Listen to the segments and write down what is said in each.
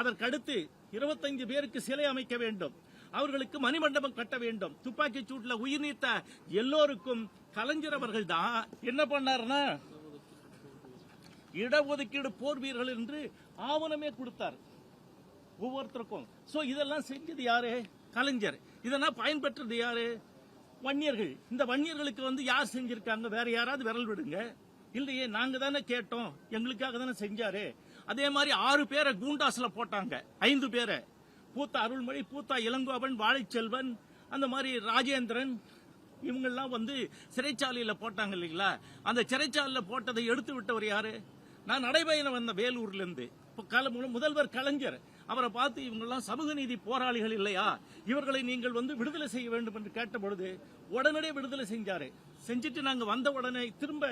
அதற்கடுத்து 25 பேருக்கு சிலை அமைக்க வேண்டும், அவர்களுக்கு மணிமண்டபம் கட்ட வேண்டும். துப்பாக்கி சூட்டில் உயிர் நீத்த எல்லோருக்கும் கலைஞர் அவர்கள் தான் என்ன பண்ணாருன்னா இடஒதுக்கீடு போர் வீரர்கள் என்று ஆவணமே கொடுத்தார் ஒவ்வொருத்தருக்கும். சோ இதெல்லாம் செஞ்சது யாரு? கலைஞர். இதெல்லாம் பயன்பெற்றது யாரு? வன்னியர்கள். இந்த வன்னியர்களுக்கு யார் செஞ்சிருக்காங்க? வேற யாராவது விரல் விடுங்க. இல்லையே, நாங்க தானே கேட்டோம், எங்களுக்காக தானே செஞ்சாரு. அதே மாதிரி 6 பேரை கூண்டாஸ்ல போட்டாங்க, 5 பேரை பூத்தா அருள்மொழி, பூத்தா இளங்கோவன், வாழைச்செல்வன், அந்த மாதிரி ராஜேந்திரன், இவங்கெல்லாம் சிறைச்சாலையில போட்டாங்க இல்லைங்களா? அந்த சிறைச்சாலையில போட்டதை எடுத்து விட்டவர் யாரு? நான் நடைபயணம் வந்த வேலூர்ல இருந்து முதல்வர் கலைஞர் அவரை பார்த்து இவங்கெல்லாம் சமூக நீதி போராளிகள் இல்லையா, இவர்களை நீங்கள் விடுதலை செய்ய வேண்டும் என்று கேட்ட பொழுது உடனடியே விடுதலை செஞ்சாரு. செஞ்சுட்டு நாங்க வந்த உடனே திரும்ப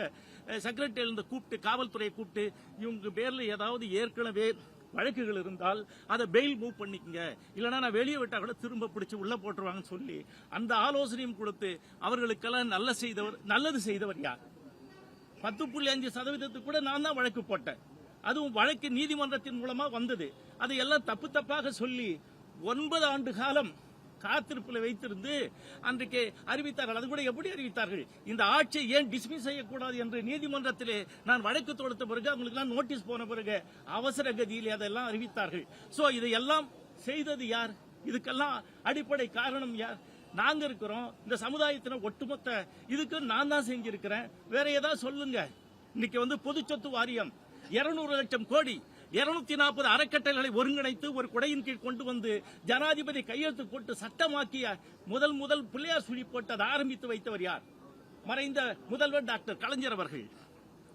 செக்ரட்டரி இருந்து கூப்பிட்டு, காவல்துறையை கூப்பிட்டு, இவங்க பேர்ல ஏதாவது ஏற்கனவே வழக்குகள் இருந்தால் அதை பெயில் மூவ் பண்ணிக்கங்க, இல்லைன்னா நான் வெளியே விட்டா கூட திரும்ப பிடிச்சு உள்ள போட்டுருவாங்கன்னு சொல்லி அந்த ஆலோசனையும் கொடுத்து அவர்களுக்கெல்லாம் நல்லது செய்தவர் யார்? 10.5% கூட நான் தான் வழக்கு போட்டேன். அதுவும் வழக்கு நீதிமன்றத்தின் மூலமா வந்தது. அதையெல்லாம் தப்பு தப்பாக சொல்லி 9 ஆண்டு காலம் காத்திருப்பில் வைத்திருந்து அன்றைக்கு அறிவித்தார்கள். அது கூட எப்படி அறிவித்தார்கள்? இந்த ஆட்சியை ஏன் டிஸ்மிஸ் செய்யக்கூடாது என்று நீதிமன்றத்திலே நான் வழக்கு தொடுத்த பிறகு, அவங்களுக்கு நோட்டீஸ் போன பிறகு அவசர கதியில் அதெல்லாம் அறிவித்தார்கள். சோ இதையெல்லாம் செய்தது யார்? இதுக்கெல்லாம் அடிப்படை காரணம் யார்? நாங்க இருக்கிறோம். இந்த சமுதாயத்தின ஒட்டுமொத்த இதுக்கு நான் தான் செஞ்சிருக்கிறேன். வேற ஏதாவது சொல்லுங்க. இன்னைக்கு பொது சொத்து வாரியம் 200 லட்சம் கோடி 240 அறக்கட்டளைகளை ஒருங்கிணைத்து ஒரு குடையின் கீழ் கொண்டு ஜனாதிபதி கையெழுத்து போட்டு சட்டமாக்கிய முதல் பிள்ளையார் சுழி போட்டு அதை ஆரம்பித்து வைத்தவர் யார்? மறைந்த முதல்வர் டாக்டர் கலைஞர் அவர்கள்.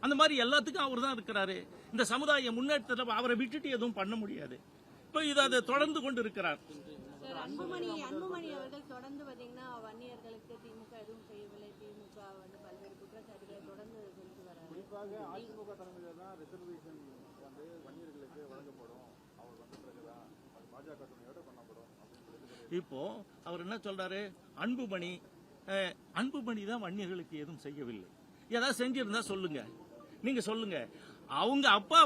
அந்த மாதிரி எல்லாத்துக்கும் அவர் தான் இருக்கிறாரு. இந்த சமுதாய முன்னேற்றத்தில் அவரை விட்டுட்டு எதுவும் பண்ண முடியாது. இப்போ அதை தொடர்ந்து கொண்டு இருக்கிறார். அன்புமணி அவர்கள் தொடர்ந்து பாத்தீங்கன்னா வன்னியர்களுக்கு திமுக எதுவும் செய்யவில்லை, திமுக பல்வேறு குற்றச்சாட்டுகளை தொடர்ந்து செலுத்தி வராரு. குறிப்பாக அதிமுக தலைமையில் தான் ரிசர்வேஷன் வன்னியர்களுக்கு வழங்கப்படும், அவர் பிறகுதான் பாஜக துணையோட பண்ணப்படும் அப்படின்னு. இப்போ அவர் என்ன சொல்றாரு? அன்புமணி தான் வன்னியர்களுக்கு எதுவும் செய்யவில்லை. ஏதாவது செஞ்சிருந்தா சொல்லுங்க, நீங்க சொல்லுங்க. அவங்க அப்பா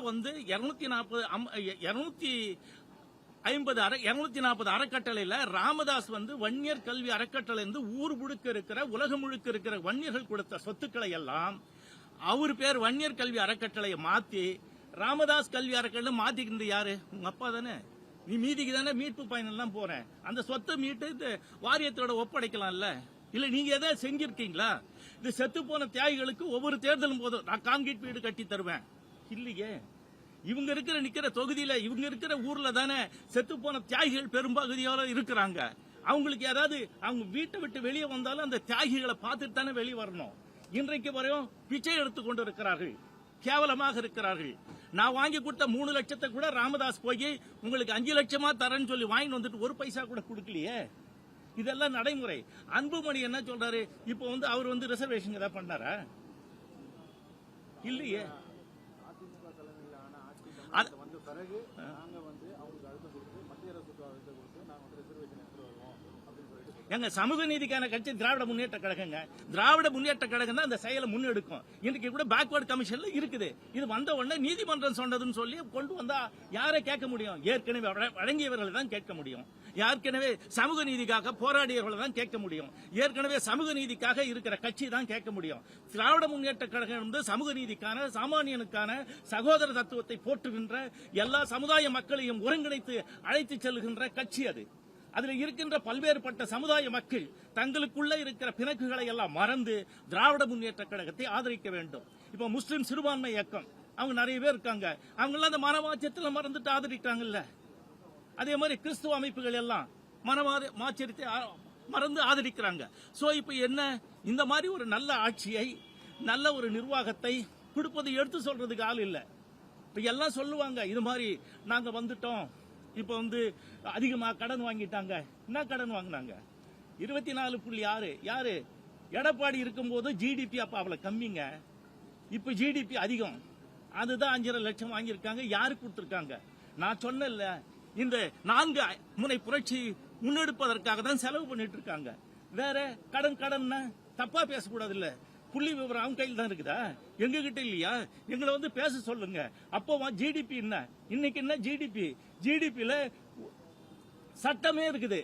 240 அறக்கட்டளையில ராமதாஸ் வன்னியர் கல்வி அறக்கட்டளை ஊர் முழுக்க இருக்கிற உலகம் முழுக்க இருக்கிற வன்னியர்கள் கொடுத்த சொத்துக்களை எல்லாம் அவர் பேர் வன்னியர் கல்வி அறக்கட்டளையை மாத்தி ராமதாஸ் கல்வி அறக்கட்டளை மாத்திக்கிட்டு யாரு? உங்க அப்பா தானே. நீ மீதிக்கு தானே மீட்பு பயணம் எல்லாம் போறேன். அந்த சொத்தை மீட்டு வாரியத்தோட ஒப்படைக்கலாம்ல. இல்ல நீங்க எதாவது செஞ்சிருக்கீங்களா? இது செத்து போன தியாகிகளுக்கு ஒவ்வொரு தேர்தலும் போதும் நான் கான்கிரீட் வீடு கட்டி தருவேன். இல்லையே, இவங்க நிக்கிற தொகுதியில, இவங்க இருக்கிற ஊர்ல தானே செத்து போன தியாகிகள் பெரும்பகுதியோட இருக்கிறாங்க. அவங்களுக்கு ஏதாவது அவங்க வீட்டை விட்டு வெளியே வந்தாலும் அந்த தியாகிகளை பார்த்துட்டு தானே வெளியே வரணும். இன்றைக்கு வரையும் பிச்சை எடுத்துக் கொண்டு இருக்கிறார்கள், கேவலமாக இருக்கிறார்கள். நான் வாங்கி கொடுத்த 3 லட்சத்தை கூட ராமதாஸ் போய் உங்களுக்கு 5 லட்சமா தரேன்னு சொல்லி வாங்கி வந்துட்டு 1 பைசா கூட கொடுக்கலையே. இதெல்லாம் நடைமுறை. அன்புமணி என்ன சொல்றாரு? இப்போ அவர் ரிசர்வேஷன் ஏதாவது பண்ணாரா? இல்லையே. வந்த பிறகு நாங்க அவங்களுக்கு அழுத்தம் கொடுத்து மத்திய அரசுக்கு அழுத்தம் கொடுத்து நாங்க ரிசர்வேஷன் எடுத்து வருவோம் அப்படின்னு சொல்லிட்டு. எங்க சமூக நீதிக்கான கட்சி திராவிட முன்னேற்ற கழகங்க. திராவிட முன்னேற்ற கழகம் தான் அந்த செயலை முன்னெடுக்கும். இன்னைக்கு கூட பேக்வர்ட் கமிஷன்ல இருக்குது. இது வந்த உடனே நீதிமன்றம் சொன்னதுன்னு சொல்லி கொண்டு வந்தா யாரை கேட்க முடியும்? ஏற்கனவே வழங்கியவர்களை தான் கேட்க முடியும். ஏற்கனவே சமூக நீதிக்காக போராடியவர்களை தான் கேட்க முடியும். ஏற்கனவே சமூக நீதிக்காக இருக்கிற கட்சி தான் கேட்க முடியும். திராவிட முன்னேற்ற கழகம் சமூக நீதிக்கான, சாமானியனுக்கான சகோதர தத்துவத்தை போற்றுகின்ற, எல்லா சமுதாய மக்களையும் ஒருங்கிணைத்து அழைத்து செல்கின்ற கட்சி அது. அதில் இருக்கின்ற பல்வேறுபட்ட சமுதாய மக்கள் தங்களுக்குள்ள இருக்கிற பிணக்குகளை எல்லாம் மறந்து திராவிட முன்னேற்ற கழகத்தை ஆதரிக்க வேண்டும். இப்ப முஸ்லிம் சிறுபான்மை இயக்கம் அவங்க நிறைய பேர் இருக்காங்க. அவங்க எல்லாம் அந்த மனமாச்சத்தில் மறந்துட்டு ஆதரிக்கிறாங்கல்ல. அதே மாதிரி கிறிஸ்துவ அமைப்புகள் எல்லாம் மனமாச்சரியத்தை மறந்து ஆதரிக்கிறாங்க. சோ இப்ப என்ன, இந்த மாதிரி ஒரு நல்ல ஆட்சியை, நல்ல ஒரு நிர்வாகத்தை கொடுப்பதை எடுத்து சொல்றதுக்கு ஆள் இல்ல. இப்ப எல்லாம் சொல்லுவாங்க, இது மாதிரி நாங்க வந்துட்டோம், இப்ப அதிகமா கடன் வாங்கிட்டாங்க. என்ன கடன் வாங்கினாங்க? 24.6. யாரு? எடப்பாடி இருக்கும்போது ஜிடிபி அப்ப அவ்வளவு கம்மிங்க. இப்ப ஜிடிபி அதிகம். அதுதான் 5.5 லட்சம் வாங்கியிருக்காங்க. யாரு கொடுத்திருக்காங்க? நான் சொன்னேன்ல, இந்த 4 முனை புரட்சி முன்னெடுப்பதற்காக தான் செலவு பண்ணிட்டு இருக்காங்க. வேற கடன் தப்பா பேசக்கூடாது இல்ல. புள்ளி விவரம் அவங்க கையில் தான் இருக்குதா? எங்க கிட்ட இல்லையா? எங்களை வந்து பேச சொல்லுங்க. அப்போ ஜிடிபி என்ன, இன்னைக்கு என்ன ஜிடிபில சட்டமே இருக்குது.